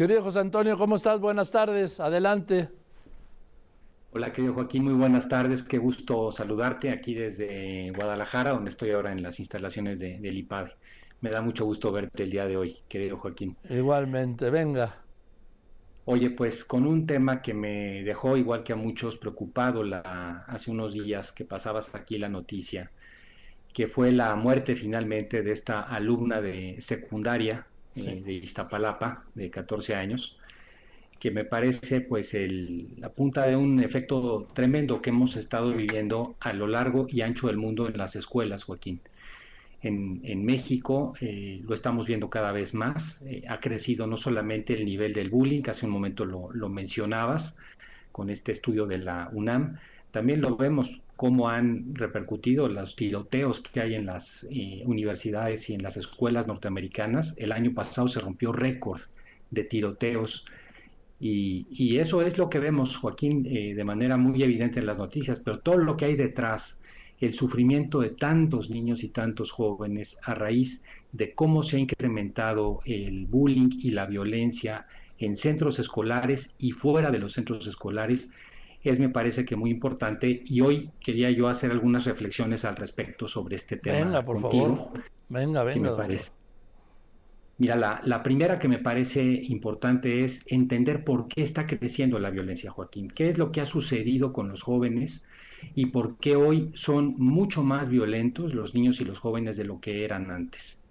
Querido José Antonio, ¿cómo estás? Buenas tardes, adelante. Hola, querido Joaquín, muy buenas tardes. Qué gusto saludarte aquí desde Guadalajara, donde estoy ahora en las instalaciones del IPADE. Me da mucho gusto verte el día de hoy, querido Joaquín. Igualmente, venga. Oye, pues con un tema que me dejó, igual que a muchos, preocupado hace unos días que pasabas aquí la noticia, que fue la muerte finalmente de esta alumna de secundaria Sí. de Iztapalapa, de 14 años, que me parece pues la punta de un efecto tremendo que hemos estado viviendo a lo largo y ancho del mundo en las escuelas, Joaquín. En México lo estamos viendo cada vez más. Ha crecido no solamente el nivel del bullying, que hace un momento lo mencionabas con este estudio de la UNAM, también lo vemos cómo han repercutido los tiroteos que hay en las universidades y en las escuelas norteamericanas. El año pasado se rompió récord de tiroteos y eso es lo que vemos, Joaquín, de manera muy evidente en las noticias, pero todo lo que hay detrás, el sufrimiento de tantos niños y tantos jóvenes a raíz de cómo se ha incrementado el bullying y la violencia en centros escolares y fuera de los centros escolares, es me parece que muy importante y hoy quería yo hacer algunas reflexiones al respecto sobre este Venga, tema por favor. contigo, Venga, que venga, me doctor. parece. Mira, la primera que me parece importante es entender por qué está creciendo la violencia, Joaquín. ¿Qué es lo que ha sucedido con los jóvenes y por qué hoy son mucho más violentos los niños y los jóvenes de lo que eran antes?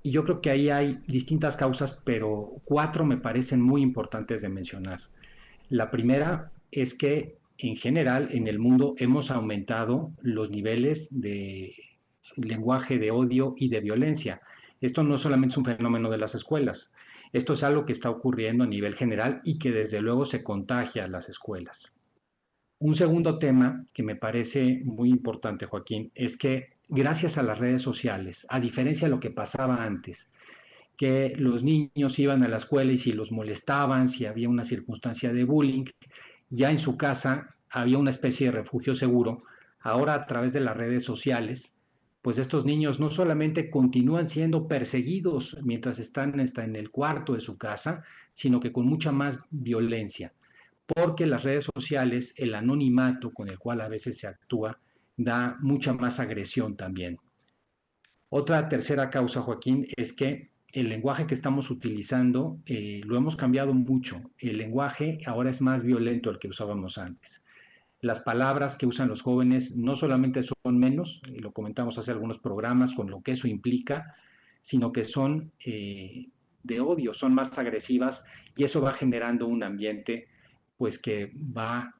Y yo creo que ahí hay distintas causas, pero cuatro me parecen muy importantes de mencionar. La primera es que en general en el mundo hemos aumentado los niveles de lenguaje de odio y de violencia. Esto no solamente es un fenómeno de las escuelas, esto es algo que está ocurriendo a nivel general y que desde luego se contagia a las escuelas. Un segundo tema que me parece muy importante, Joaquín, es que gracias a las redes sociales, a diferencia de lo que pasaba antes, que los niños iban a la escuela y si los molestaban, si había una circunstancia de bullying, ya en su casa había una especie de refugio seguro. Ahora a través de las redes sociales, pues estos niños no solamente continúan siendo perseguidos mientras están en el cuarto de su casa, sino que con mucha más violencia, porque las redes sociales, el anonimato con el cual a veces se actúa, da mucha más agresión también. Otra tercera causa, Joaquín, es que el lenguaje que estamos utilizando lo hemos cambiado mucho. El lenguaje ahora es más violento del que usábamos antes. Las palabras que usan los jóvenes no solamente son menos, y lo comentamos hace algunos programas con lo que eso implica, sino que son de odio, son más agresivas y eso va generando un ambiente pues que va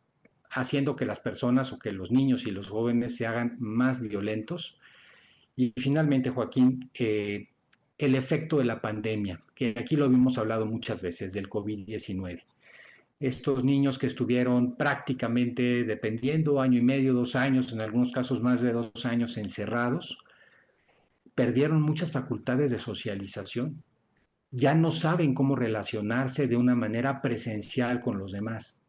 haciendo que las personas o que los niños y los jóvenes se hagan más violentos y finalmente, Joaquín, el efecto de la pandemia, que aquí lo hemos hablado muchas veces, del COVID-19. Estos niños que estuvieron prácticamente dependiendo año y medio, 2 años, en algunos casos más de 2 años encerrados, perdieron muchas facultades de socialización. Ya no saben cómo relacionarse de una manera presencial con los demás.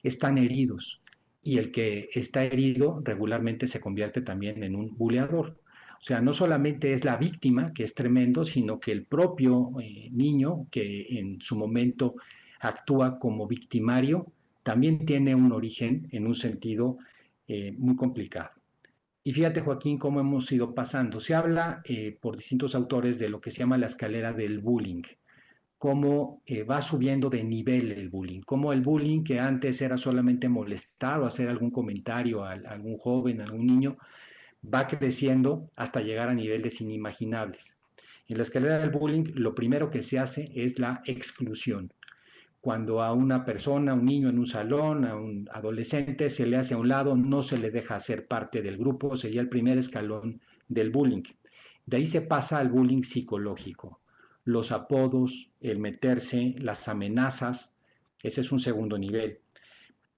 Están heridos y el que está herido regularmente se convierte también en un buleador. O sea, no solamente es la víctima, que es tremendo, sino que el propio niño que en su momento actúa como victimario también tiene un origen en un sentido muy complicado. Y fíjate, Joaquín, cómo hemos ido pasando. Se habla por distintos autores de lo que se llama la escalera del bullying, cómo va subiendo de nivel el bullying, cómo el bullying que antes era solamente molestar o hacer algún comentario a algún joven, a algún niño, va creciendo hasta llegar a niveles inimaginables. En la escalera del bullying, lo primero que se hace es la exclusión. Cuando a una persona, a un niño en un salón, a un adolescente, se le hace a un lado, no se le deja ser parte del grupo, sería el primer escalón del bullying. De ahí se pasa al bullying psicológico. Los apodos, el meterse, las amenazas, ese es un segundo nivel.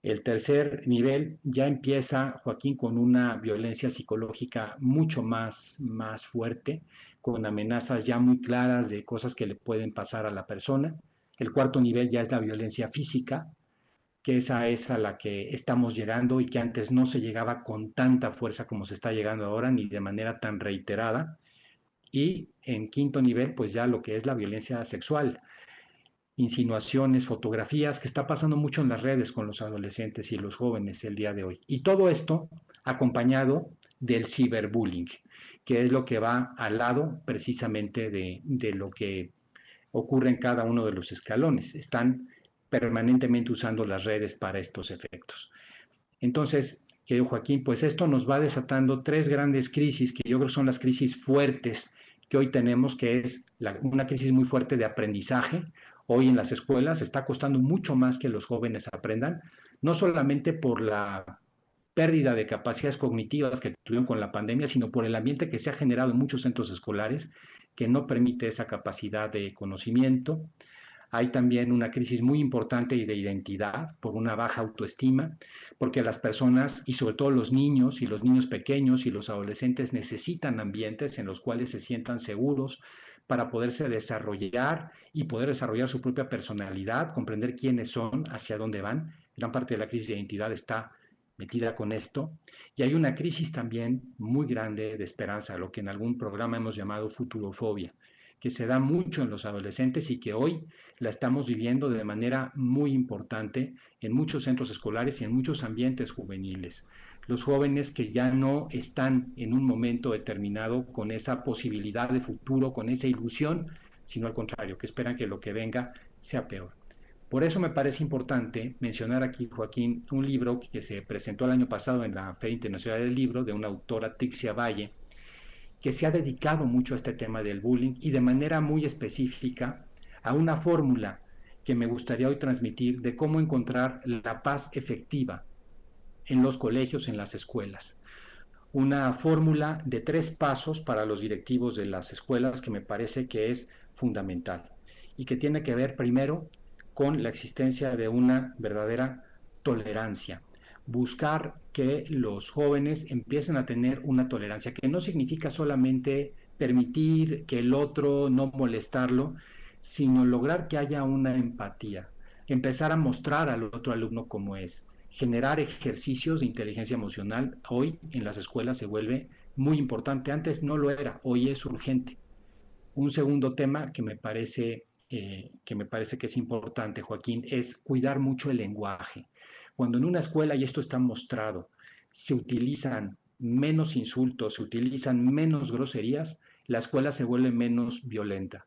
El tercer nivel ya empieza, Joaquín, con una violencia psicológica mucho más fuerte, con amenazas ya muy claras de cosas que le pueden pasar a la persona. El cuarto nivel ya es la violencia física, que esa es a la que estamos llegando y que antes no se llegaba con tanta fuerza como se está llegando ahora, ni de manera tan reiterada. Y en quinto nivel, pues ya lo que es la violencia sexual. insinuaciones, fotografías, que está pasando mucho en las redes con los adolescentes y los jóvenes el día de hoy. Y todo esto acompañado del ciberbullying, que es lo que va al lado precisamente de lo que ocurre en cada uno de los escalones. Están permanentemente usando las redes para estos efectos. Entonces, querido Joaquín, pues esto nos va desatando tres grandes crisis que yo creo que son las crisis fuertes que hoy tenemos, que es una crisis muy fuerte de aprendizaje. Hoy en las escuelas está costando mucho más que los jóvenes aprendan, no solamente por la pérdida de capacidades cognitivas que tuvieron con la pandemia, sino por el ambiente que se ha generado en muchos centros escolares que no permite esa capacidad de conocimiento. Hay también una crisis muy importante de identidad por una baja autoestima, porque las personas y sobre todo los niños pequeños y los adolescentes necesitan ambientes en los cuales se sientan seguros para poderse desarrollar y poder desarrollar su propia personalidad, comprender quiénes son, hacia dónde van. Gran parte de la crisis de identidad está metida con esto. Y hay una crisis también muy grande de esperanza, lo que en algún programa hemos llamado futurofobia, que se da mucho en los adolescentes y que hoy la estamos viviendo de manera muy importante en muchos centros escolares y en muchos ambientes juveniles. Los jóvenes que ya no están en un momento determinado con esa posibilidad de futuro, con esa ilusión, sino al contrario, que esperan que lo que venga sea peor. Por eso me parece importante mencionar aquí, Joaquín, un libro que se presentó el año pasado en la Feria Internacional del Libro de una autora, Tixia Valle, que se ha dedicado mucho a este tema del bullying y de manera muy específica a una fórmula que me gustaría hoy transmitir de cómo encontrar la paz efectiva en los colegios, en las escuelas. Una fórmula de 3 pasos para los directivos de las escuelas que me parece que es fundamental y que tiene que ver primero con la existencia de una verdadera tolerancia. Buscar que los jóvenes empiecen a tener una tolerancia, que no significa solamente permitir que el otro, no molestarlo, sino lograr que haya una empatía, empezar a mostrar al otro alumno cómo es. Generar ejercicios de inteligencia emocional hoy en las escuelas se vuelve muy importante. Antes no lo era, hoy es urgente. Un segundo tema que es importante, Joaquín, es cuidar mucho el lenguaje. Cuando en una escuela, y esto está mostrado, se utilizan menos insultos, se utilizan menos groserías, la escuela se vuelve menos violenta.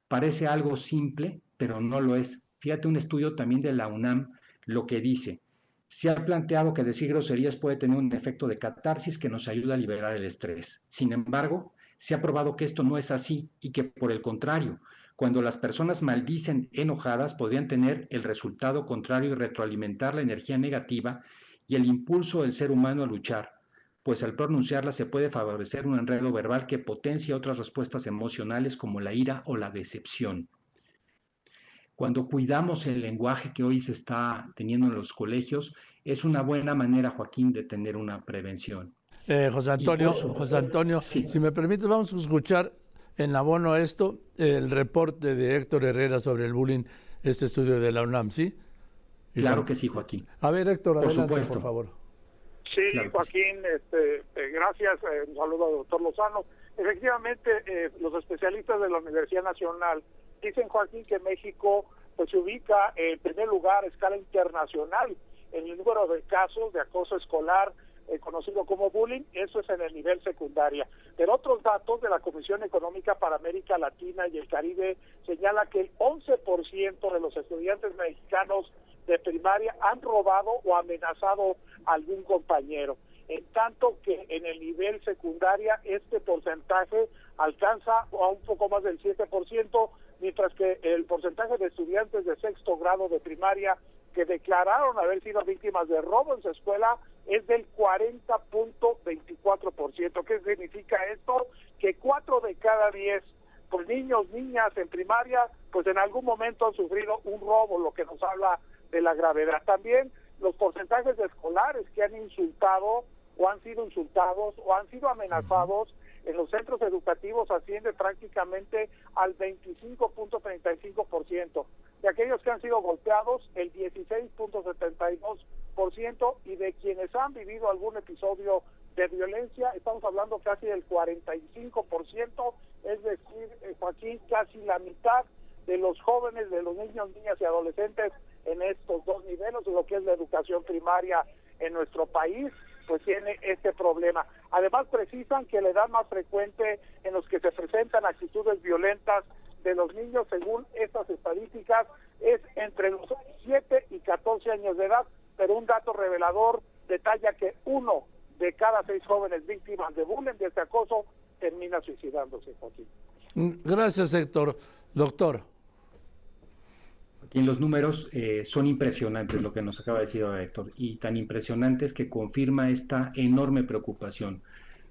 Parece algo simple, pero no lo es. Fíjate un estudio también de la UNAM lo que dice. Se ha planteado que decir groserías puede tener un efecto de catarsis que nos ayuda a liberar el estrés. Sin embargo, se ha probado que esto no es así y que por el contrario, cuando las personas maldicen enojadas, podrían tener el resultado contrario y retroalimentar la energía negativa y el impulso del ser humano a luchar, pues al pronunciarla se puede favorecer un enredo verbal que potencia otras respuestas emocionales como la ira o la decepción. Cuando cuidamos el lenguaje que hoy se está teniendo en los colegios, es una buena manera, Joaquín, de tener una prevención. José Antonio, Sí, si me permites, vamos a escuchar en abono a esto el reporte de Héctor Herrera sobre el bullying, este estudio de la UNAM, ¿sí? claro que sí, Joaquín. A ver, Héctor, Por adelante, supuesto. por favor. Sí, Claro que Joaquín, gracias. Un saludo al doctor Lozano. Efectivamente, los especialistas de la Universidad Nacional dicen, Joaquín, que México pues se ubica en primer lugar a escala internacional en el número de casos de acoso escolar conocido como bullying. Eso es en el nivel secundaria. Pero otros datos de la Comisión Económica para América Latina y el Caribe señala que el 11% de los estudiantes mexicanos de primaria han robado o amenazado a algún compañero, en tanto que en el nivel secundaria este porcentaje alcanza a un poco más del 7%, mientras que el porcentaje de estudiantes de sexto grado de primaria que declararon haber sido víctimas de robo en su escuela es del 40.24%. ¿Qué significa esto? Que 4 de cada 10 pues niños, niñas en primaria, pues en algún momento han sufrido un robo, lo que nos habla de la gravedad. También los porcentajes de escolares que han insultado o han sido insultados o han sido amenazados en los centros educativos asciende prácticamente al 25.35%. De aquellos que han sido golpeados, el 16.72%, y de quienes han vivido algún episodio de violencia, estamos hablando casi del 45%, es decir, Joaquín, casi la mitad de los jóvenes, de los niños, niñas y adolescentes en estos dos niveles, lo que es la educación primaria en nuestro país, pues tiene este problema. Además precisan que la edad más frecuente en los que se presentan actitudes violentas de los niños, según estas estadísticas, es entre los 7 y 14 años de edad, pero un dato revelador detalla que 1 de cada 6 jóvenes víctimas de bullying, de este acoso, termina suicidándose, Joaquín. Gracias, Héctor. Doctor. Aquí los números son impresionantes, lo que nos acaba de decir ahora Héctor, y tan impresionantes que confirma esta enorme preocupación.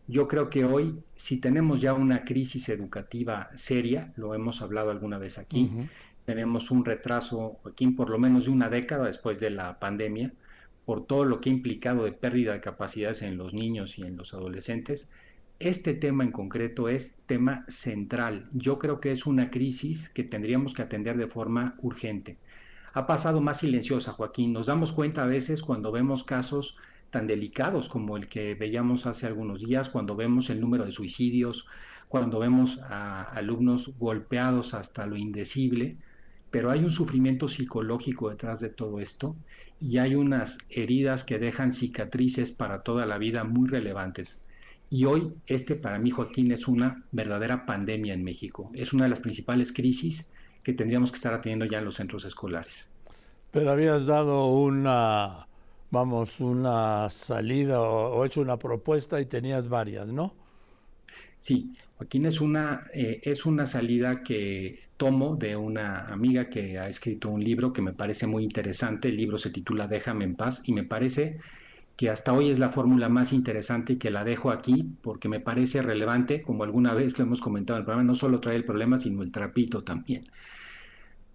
Yo creo que hoy, si tenemos ya una crisis educativa seria, lo hemos hablado alguna vez aquí, tenemos un retraso, Joaquín, por lo menos de una década después de la pandemia, por todo lo que ha implicado de pérdida de capacidades en los niños y en los adolescentes. Este tema en concreto es tema central. Yo creo que es una crisis que tendríamos que atender de forma urgente. Ha pasado más silenciosa, Joaquín. Nos damos cuenta a veces cuando vemos casos tan delicados como el que veíamos hace algunos días, cuando vemos el número de suicidios, cuando vemos a alumnos golpeados hasta lo indecible, pero hay un sufrimiento psicológico detrás de todo esto y hay unas heridas que dejan cicatrices para toda la vida muy relevantes. Y hoy para mí, Joaquín, es una verdadera pandemia en México. Es una de las principales crisis que tendríamos que estar atendiendo ya en los centros escolares. Pero habías dado una salida o hecho una propuesta y tenías varias, ¿no? Sí, Joaquín, es una salida que tomo de una amiga que ha escrito un libro que me parece muy interesante. El libro se titula Déjame en paz y me parece que hasta hoy es la fórmula más interesante y que la dejo aquí porque me parece relevante, como alguna vez lo hemos comentado en el programa, no solo trae el problema, sino el trapito también.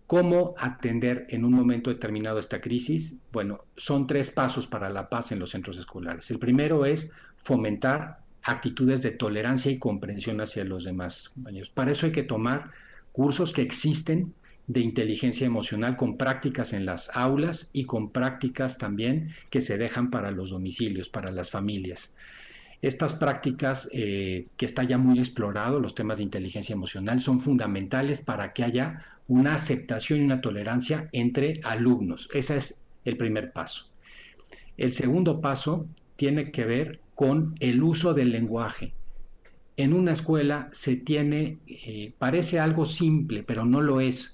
¿Cómo atender en un momento determinado esta crisis? Bueno, son 3 pasos para la paz en los centros escolares. El primero es fomentar actitudes de tolerancia y comprensión hacia los demás compañeros. Para eso hay que tomar cursos que existen de inteligencia emocional con prácticas en las aulas y con prácticas también que se dejan para los domicilios, para las familias. Estas prácticas que está ya muy explorado, los temas de inteligencia emocional, son fundamentales para que haya una aceptación y una tolerancia entre alumnos. Ese es el primer paso. El segundo paso tiene que ver con el uso del lenguaje. En una escuela parece algo simple, pero no lo es.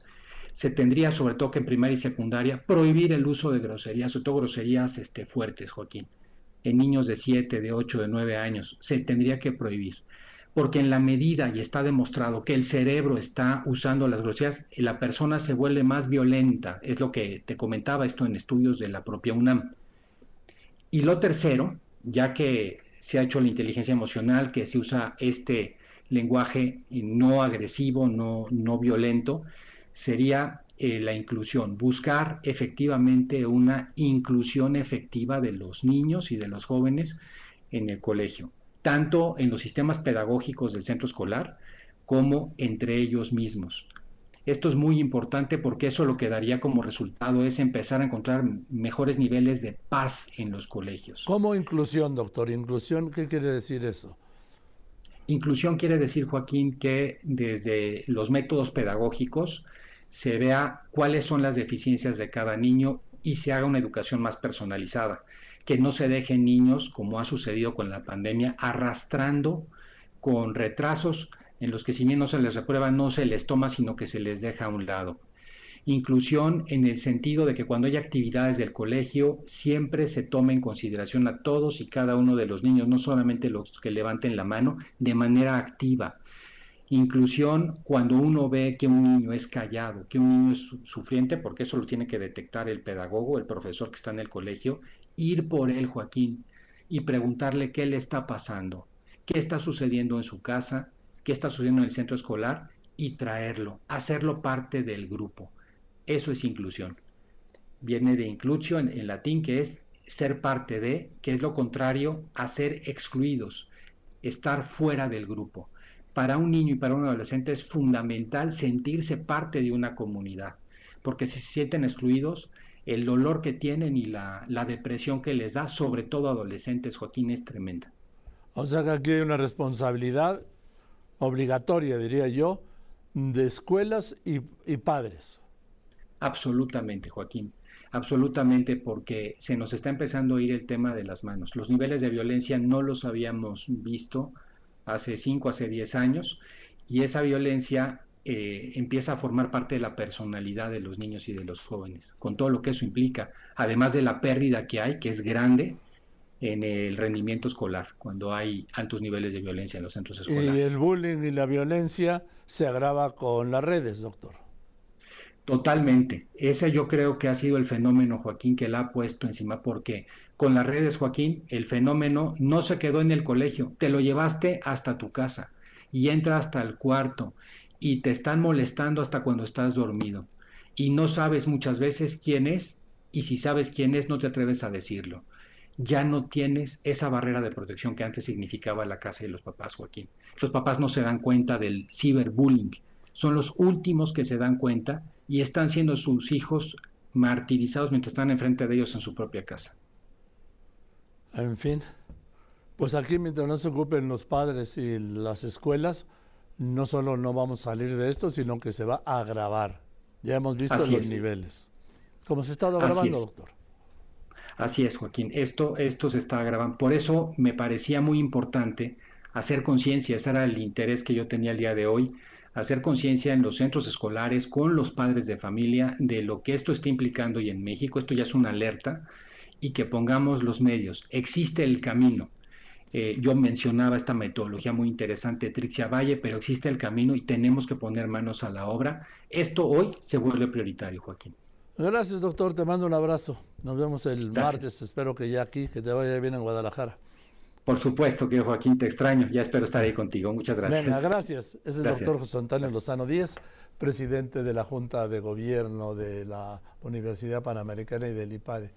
Se tendría, sobre todo que en primaria y secundaria, prohibir el uso de groserías, sobre todo groserías fuertes, Joaquín. En niños de 7, de 8, de 9 años, se tendría que prohibir. Porque en la medida, y está demostrado, que el cerebro está usando las groserías, la persona se vuelve más violenta. Es lo que te comentaba esto en estudios de la propia UNAM. Y lo tercero, ya que se ha hecho la inteligencia emocional, que se usa este lenguaje no agresivo, no violento, sería la inclusión, buscar efectivamente una inclusión efectiva de los niños y de los jóvenes en el colegio, tanto en los sistemas pedagógicos del centro escolar como entre ellos mismos. Esto es muy importante porque eso lo que daría como resultado es empezar a encontrar mejores niveles de paz en los colegios. ¿Cómo inclusión, doctor? ¿Inclusión qué quiere decir eso? Inclusión quiere decir, Joaquín, que desde los métodos pedagógicos se vea cuáles son las deficiencias de cada niño y se haga una educación más personalizada, que no se dejen niños, como ha sucedido con la pandemia, arrastrando con retrasos en los que si bien no se les reprueba, no se les toma, sino que se les deja a un lado. Inclusión en el sentido de que cuando hay actividades del colegio, siempre se tome en consideración a todos y cada uno de los niños, no solamente los que levanten la mano, de manera activa. Inclusión cuando uno ve que un niño es callado, que un niño es sufriente, porque eso lo tiene que detectar el pedagogo, el profesor que está en el colegio, ir por él, Joaquín, y preguntarle qué le está pasando, qué está sucediendo en su casa, qué está sucediendo en el centro escolar y traerlo, hacerlo parte del grupo. Eso es inclusión. Viene de inclusio en latín, que es ser parte de, que es lo contrario a ser excluidos, estar fuera del grupo. Para un niño y para un adolescente es fundamental sentirse parte de una comunidad, porque si se sienten excluidos, el dolor que tienen y la depresión que les da, sobre todo a adolescentes, Joaquín, es tremenda. O sea que aquí hay una responsabilidad obligatoria, diría yo, de escuelas y padres. Absolutamente, Joaquín. Absolutamente, porque se nos está empezando a ir el tema de las manos. Los niveles de violencia no los habíamos visto hace 5, hace 10 años, y esa violencia empieza a formar parte de la personalidad de los niños y de los jóvenes, con todo lo que eso implica, además de la pérdida que hay, que es grande, en el rendimiento escolar, cuando hay altos niveles de violencia en los centros escolares. Y el bullying y la violencia se agrava con las redes, doctor. Totalmente. Ese yo creo que ha sido el fenómeno, Joaquín, que la ha puesto encima, porque con las redes, Joaquín, el fenómeno no se quedó en el colegio, te lo llevaste hasta tu casa y entra hasta el cuarto y te están molestando hasta cuando estás dormido y no sabes muchas veces quién es, y si sabes quién es no te atreves a decirlo. Ya no tienes esa barrera de protección que antes significaba la casa de los papás, Joaquín. Los papás no se dan cuenta del ciberbullying, son los últimos que se dan cuenta y están siendo sus hijos martirizados mientras están enfrente de ellos en su propia casa. En fin, pues aquí mientras no se ocupen los padres y las escuelas, no solo no vamos a salir de esto, sino que se va a agravar. Ya hemos visto Así los es. niveles. ¿Cómo se ha estado Así agravando, es. doctor? Así es, Joaquín. Esto se está agravando. Por eso me parecía muy importante hacer conciencia. Ese era el interés que yo tenía el día de hoy. Hacer conciencia en los centros escolares, con los padres de familia, de lo que esto está implicando, y en México esto ya es una alerta, y que pongamos los medios. Existe el camino. Yo mencionaba esta metodología muy interesante de Trixia Valle, pero existe el camino y tenemos que poner manos a la obra. Esto hoy se vuelve prioritario, Joaquín. Gracias, doctor. Te mando un abrazo. Nos vemos el Gracias. martes. Espero que ya aquí, que te vaya bien en Guadalajara. Por supuesto que Joaquín, te extraño. Ya espero estar ahí contigo. Muchas gracias. Venga, gracias. Es el Gracias. doctor José Antonio Lozano Díaz, presidente de la Junta de Gobierno de la Universidad Panamericana y del IPADE.